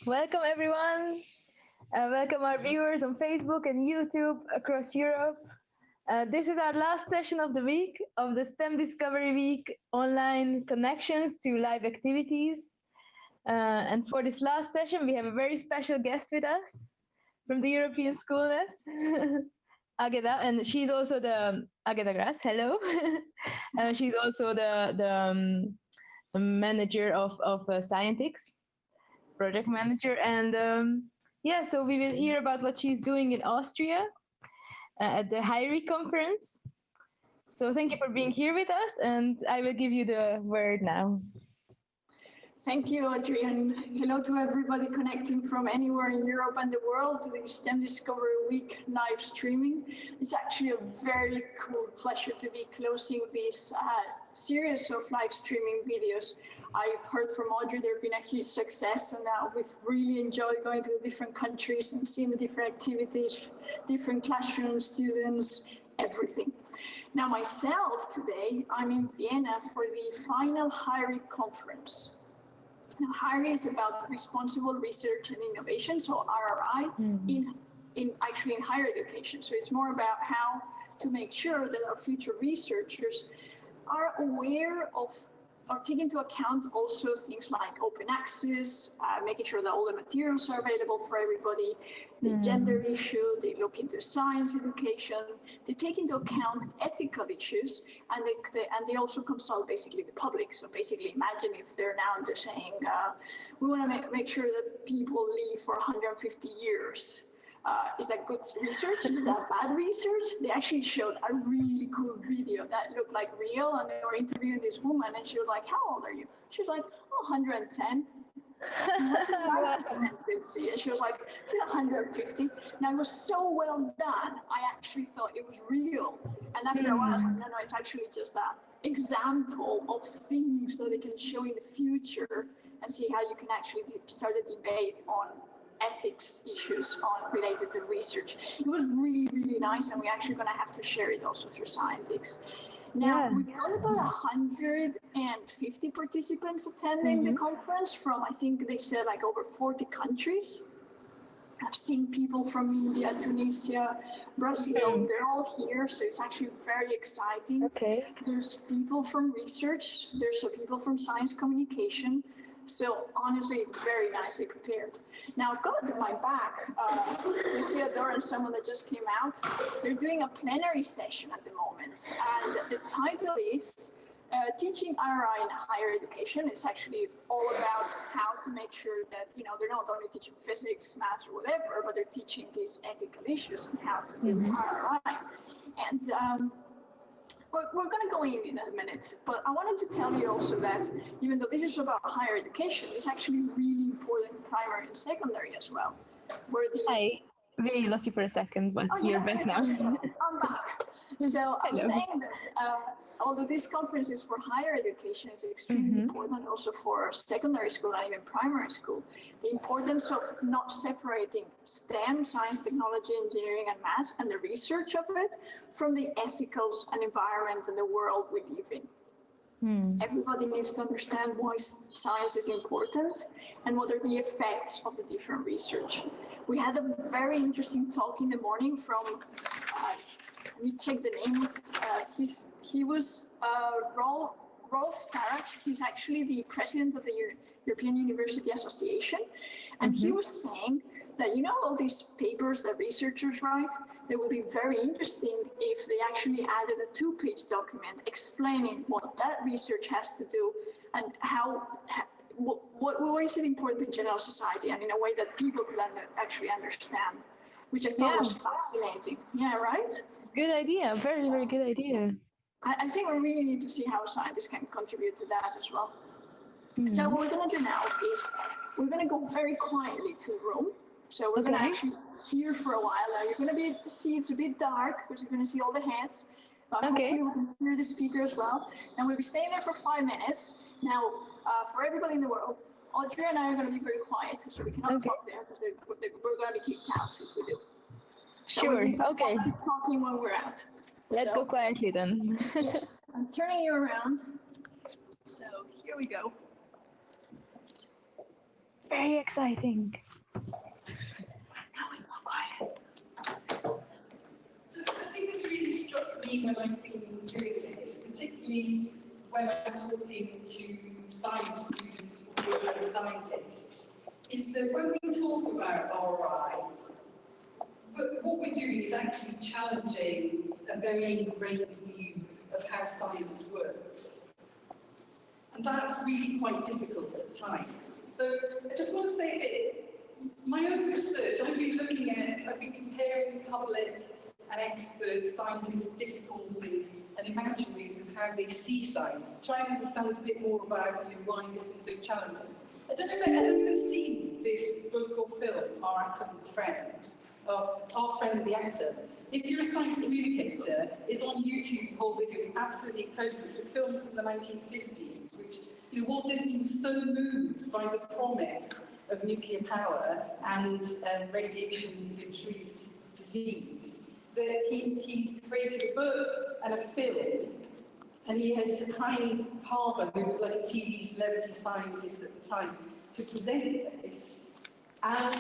Welcome, everyone. Welcome, our viewers on Facebook and YouTube across Europe. This is our last session of the week of the STEM Discovery Week online connections to live activities. And for this last session, we have a very special guest with us from the European Schoolnet, Agueda, and she's also the Agueda Gras. Hello. She's also the manager of Scientix, project manager. And yeah, so we will hear about what she's doing in Austria at the HEIRRI Conference. So thank you for being here with us, and I will give you the word now. Thank you, Audrey, and hello to everybody connecting from anywhere in Europe and the world to the STEM Discovery Week live streaming. It's actually a very cool pleasure to be closing this series of live streaming videos. I've heard from Audrey they've been a huge success, and we've really enjoyed going to the different countries and seeing the different activities, different classrooms, students, everything. Now myself today, I'm in Vienna for the final HEIRRI Conference. Now, HEIRRI is about responsible research and innovation, so RRI, in higher education. So it's more about how to make sure that our future researchers are aware of or take into account also things like open access, making sure that all the materials are available for everybody, the gender issue, they look into science education, they take into account ethical issues, and they also consult basically the public. So basically imagine if they're now just saying, we want to make sure that people live for 150 years. Is that good research? Is that bad research? They actually showed a really cool video that looked like real, and they were interviewing this woman, and she was like, how old are you? She was like, 110. What's your life expectancy? And she was like, 150. Now, it was so well done, I actually thought it was real. And after a while, I was like, no, it's actually just an example of things that they can show in the future and see how you can actually start a debate on ethics issues related to research. It was really, really nice, and we're actually going to have to share it also through Scientix. Now, we've got about 150 participants attending the conference from, I think they said, like over 40 countries. I've seen people from India, Tunisia, Brazil, they're all here, so it's actually very exciting. Okay. There's people from research, there's people from science communication, so honestly, very nicely prepared. Now I've got at my back, you see Adora and someone that just came out. They're doing a plenary session at the moment, and the title is Teaching RI in Higher Education. It's actually all about how to make sure that, they're not only teaching physics, maths, or whatever, but they're teaching these ethical issues and how to do RI. And we're going to go in a minute, but I wanted to tell you also that even though this is about higher education, it's actually really important in primary and secondary as well. I really lost you for a second, but you're back now. I'm back. So I'm saying that although this conference is for higher education, it's extremely important also for secondary school and even primary school. The importance of not separating STEM, science, technology, engineering, and maths, and the research of it from the ethicals and environment and the world we live in. Everybody needs to understand why science is important and what are the effects of the different research. We had a very interesting talk in the morning from, let me check the name, he was Rolf Tarach. He's actually the president of the European University Association, and he was saying that, all these papers that researchers write, they will be very interesting if they actually added a 2-page document explaining what that research has to do and what is it important in general society and in a way that people could actually understand, which I thought was fascinating. Yeah, right? Good idea. Very, very good idea. I think we really need to see how scientists can contribute to that as well. So what we're going to do now is we're going to go very quietly to the room. So we're going to actually hear for a while. Now you're going to see it's a bit dark because you're going to see all the heads. But hopefully we can hear the speaker as well. And we'll be staying there for 5 minutes. Now, for everybody in the world, Audrey and I are going to be very quiet, so we cannot talk there because we're going to be kicked out if we do. Sure, okay. Keep talking when we're out. Let's go quietly then. Yes, I'm turning you around. So here we go. Very exciting. Now it's more quiet. The thing that's really struck me when I've been doing this, particularly when I'm talking to science students or scientists, is that when we talk about RI, what we're doing is actually challenging a very ingrained view of how science works. And that's really quite difficult at times. So I just want to say that my own research, I've been comparing public and expert scientists' discourses and imaginaries of how they see science, to try and understand a bit more about why this is so challenging. I don't know if has anyone seen this book or film, Our Atom Friend? Our Friend the Atom. If you're a science communicator, it's on YouTube, the whole video is absolutely incredible. It's a film from the 1950s, which, Walt Disney was so moved by the promise of nuclear power and radiation to treat disease that he created a book and a film, and he had Heinz Harber, who was like a TV celebrity scientist at the time, to present this. And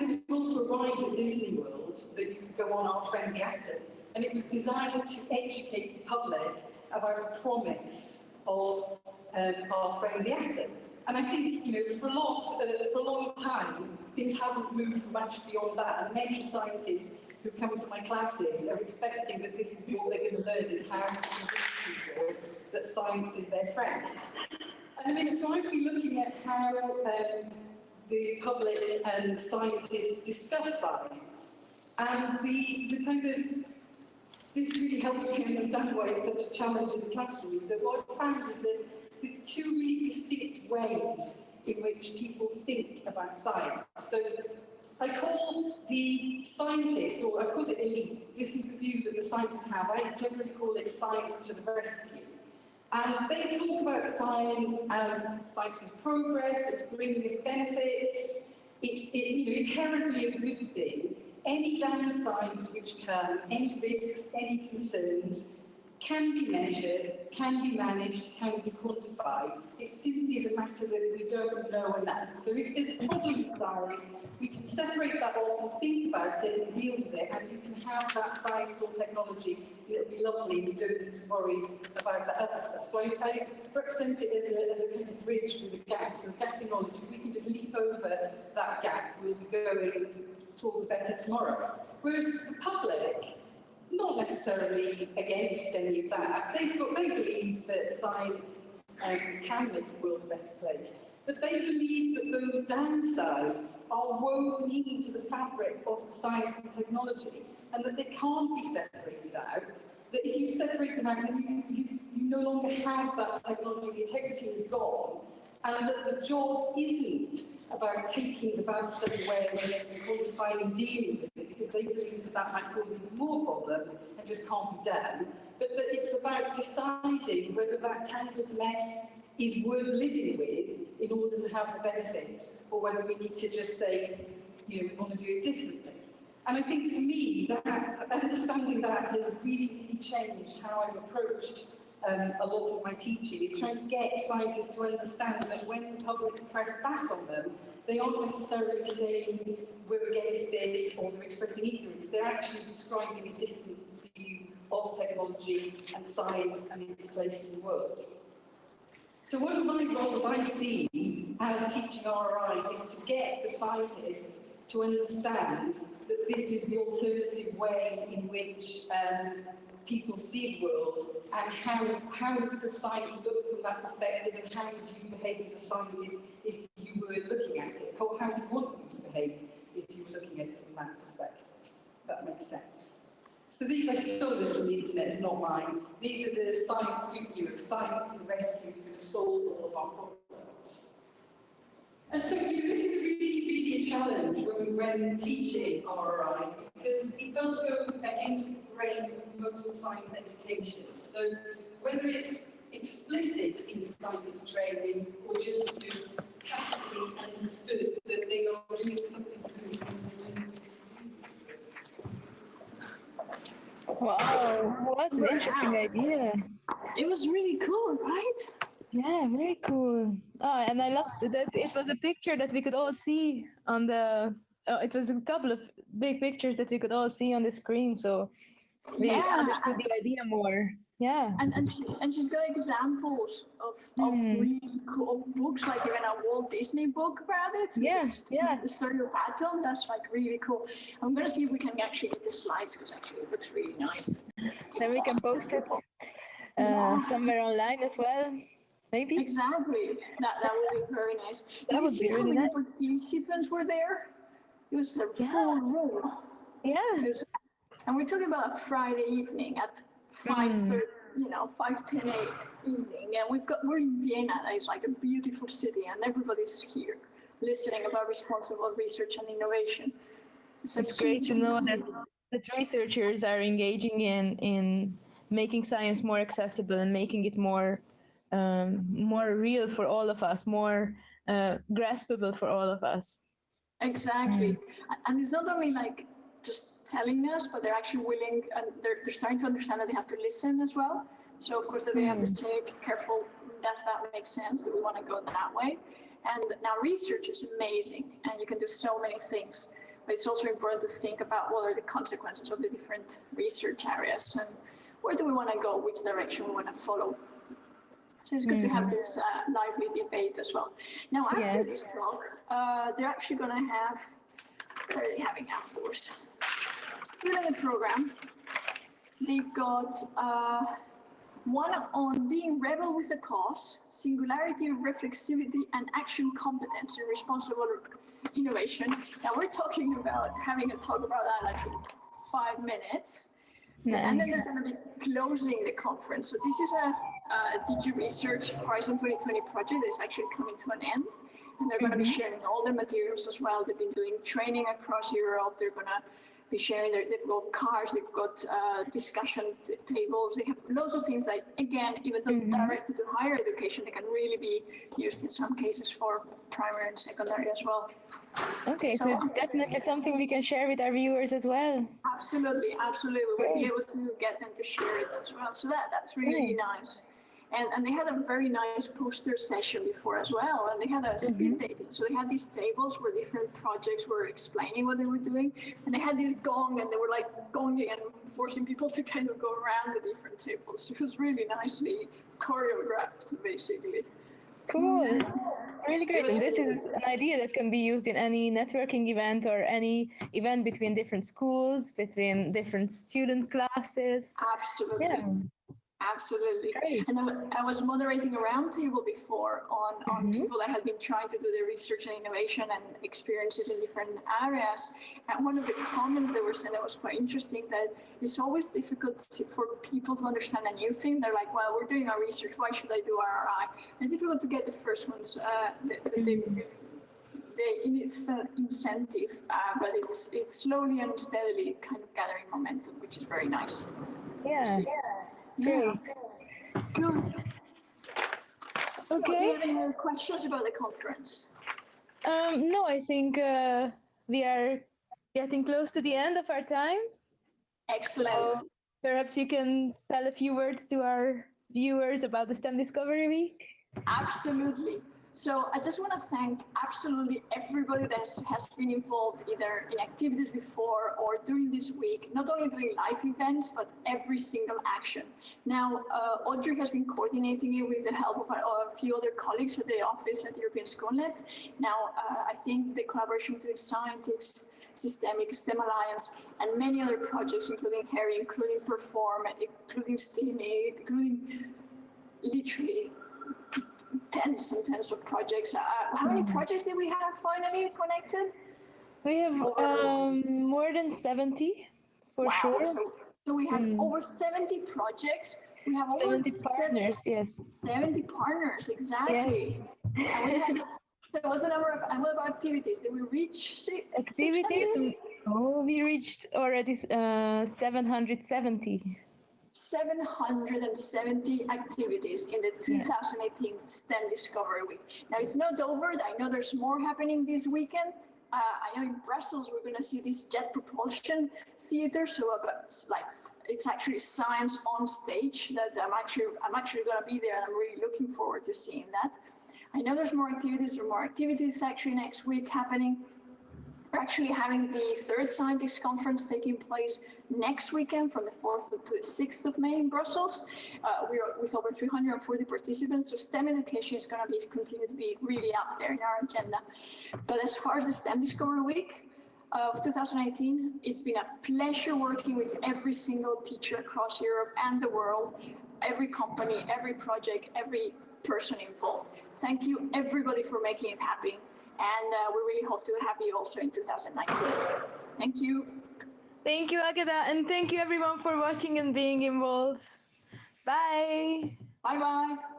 there was also a ride at Disney World that you could go on, Our Friend the Atom, and it was designed to educate the public about the promise of Our Friend the Atom. And I think, for a long time, things haven't moved much beyond that, and many scientists who come to my classes are expecting that this is what they're going to learn, is how to convince people that science is their friend. And so I've been looking at how the public and scientists discuss science, and this really helps me understand why it's such a challenge in the classroom, is that what I've found is that there's two really distinct ways in which people think about science. So I call the scientists, or I've called it elite, this is the view that the scientists have. I generally call it science to the rescue. And they talk about science as science's progress, it's bringing us benefits, it's inherently a good thing. Any downsides which come, any risks, any concerns, can be measured, can be managed, can be quantified. It simply is a matter that we don't know enough. So if there's a problem with science, we can separate that off and think about it and deal with it, and you can have that science or technology. It'll be lovely, and you don't need to worry about that other stuff. So I represent it as a kind of bridge with the gap. So the gap in knowledge, if we can just leap over that gap, we'll be going towards a better tomorrow. Whereas the public, not necessarily against any of that. They believe that science can make the world a better place, but they believe that those downsides are woven into the fabric of the science and technology, and that they can't be separated out. That if you separate them out, then you no longer have that technology, the integrity is gone, and that the job isn't about taking the bad stuff away and quantifying and dealing with it, because they believe that that might cause even more problems and just can't be done, but that it's about deciding whether that tangled mess is worth living with in order to have the benefits, or whether we need to just say, we want to do it differently. And I think for me, that understanding that has really, really changed how I've approached a lot of my teaching, is trying to get scientists to understand that when the public press back on them, they aren't necessarily saying we're against this or they're expressing ignorance. They're actually describing a different view of technology and science and its place in the world. So one of my roles I see as teaching RI is to get the scientists to understand that this is the alternative way in which people see the world, and how does science look from that perspective, and how would you behave as a scientist if you were looking at it? How do you want you to behave if you were looking at it from that perspective? If that makes sense. So these, I stole this from the internet, it's not mine. These are the science superheroes. Science to the rescue is going to solve all of our problems. And so this is really, really a challenge when teaching RI, because it does go against the grain of most science education. So whether it's explicit in scientist training or just tacitly understood that they are doing something good. Wow, what an interesting idea. It was really cool, right? Yeah, very cool. Oh, and I loved that it was a picture that we could all see on the. It was a couple of big pictures that we could all see on the screen, so we Yeah, understood the idea more. Yeah. and she's got examples of Mm. really cool books, like even a Walt Disney book about it, Yeah, yeah. the story of Atom. That's like really cool. I'm gonna see if we can actually get the slides because actually it looks really nice. Then we can post it Yeah, somewhere online as well. Maybe exactly. That would be very nice. Did that you would see be how really many nice. participants were there? It was a Yeah, full room. yeah. It was, and we're talking about a Friday evening at Mm. 5:30, 5:10 evening, and we're in Vienna. It's like a beautiful city, and everybody's here listening about responsible research and innovation. It's a It's great huge to big know that deal. researchers are engaging in making science more accessible and making it more real for all of us, more graspable for all of us. Exactly. Mm. And it's not only like just telling us, but they're actually willing and they're starting to understand that they have to listen as well. So of course that they have to Mm. take careful, does that make sense? Do we want to go that way? And now research is amazing and you can do so many things. But it's also important to think about what are the consequences of the different research areas and where do we want to go, which direction we want to follow. So it's good to have Mm. this lively debate as well. Now, after this Yes. talk, they're actually going to have, what are they having afterwards? Still in the program, they've got one on being rebel with a cause, singularity, reflexivity, and action competence in responsible innovation. Now, we're talking about having a talk about that like in 5 minutes. And then they're Nice. going to be closing the conference. So this is a DG Research Horizon 2020 project that's actually coming to an end. And they're going to be Mm-hmm. sharing all the materials as well. They've been doing training across Europe. They're going to be sharing, they've got cars, they've got discussion tables. They have loads of things that, again, even though Mm-hmm. directed to higher education, they can really be used in some cases for primary and secondary as well. Okay, so So it's definitely something we can share with our viewers as well. absolutely, absolutely. We would be Great. able to get them to share it as well. So that's really, really Great. nice. And they had a very nice poster session before as well. And they had a Mm-hmm. speed dating. So they had these tables where different projects were explaining what they were doing. And they had this gong and they were like gonging and forcing people to kind of go around the different tables. It was really nicely choreographed, basically. Cool. Really It great. was And this is an idea that can be used in any networking event or any event between different schools, between different student classes. Yeah, absolutely. Absolutely. great. And then I was moderating a roundtable before on Mm-hmm. people that had been trying to do their research and innovation and experiences in different areas. And one of the comments they were saying that was quite interesting, that it's always difficult for people to understand a new thing. They're like, well, we're doing our research, why should I do RRI? It's difficult to get the first ones, it's an incentive, but it's slowly and steadily kind of gathering momentum, which is very nice to Yeah, see. Yeah, great. good. So, do you Okay. have any more questions about the conference? No, I think we are getting close to the end of our time. Excellent. So perhaps you can tell a few words to our viewers about the STEM Discovery Week. Absolutely. So I just want to thank absolutely everybody that has been involved either in activities before or during this week, not only doing live events, but every single action. Now, Audrey has been coordinating it with the help of a few other colleagues at the office at the European SchoolNet. Now, I think the collaboration between scientists, Systemic, STEM Alliance, and many other projects, including HEIRRI, including Perform, including STEAM, including literally tens and tens of projects. How many projects did we have finally connected? We have Over, more than 70 for wow. sure. So we have Mm. over 70 projects. We have over 70 partners, yes. 70 partners, exactly. Yes. And we have, so what's the number of activities? Did we reach 600? Activities, we reached already 770. 770 activities in the Yeah. 2018 STEM Discovery Week. Now it's not over. I know there's more happening this weekend. I know in Brussels we're going to see this jet propulsion theater. So like it's actually science on stage. That I'm actually going to be there, and I'm really looking forward to seeing that. I know there's more activities. There are more activities actually next week happening. We're actually having the third scientists conference taking place next weekend from the 4th to the 6th of May in Brussels. We're with over 340 participants, so STEM education is going to continue to be really up there in our agenda. But as far as the STEM Discovery Week of 2018, it's been a pleasure working with every single teacher across Europe and the world, every company, every project, every person involved. Thank you everybody for making it happen. And we really hope to have you also in 2019. Thank you. Thank you, Agueda, and thank you everyone for watching and being involved. Bye. Bye-bye.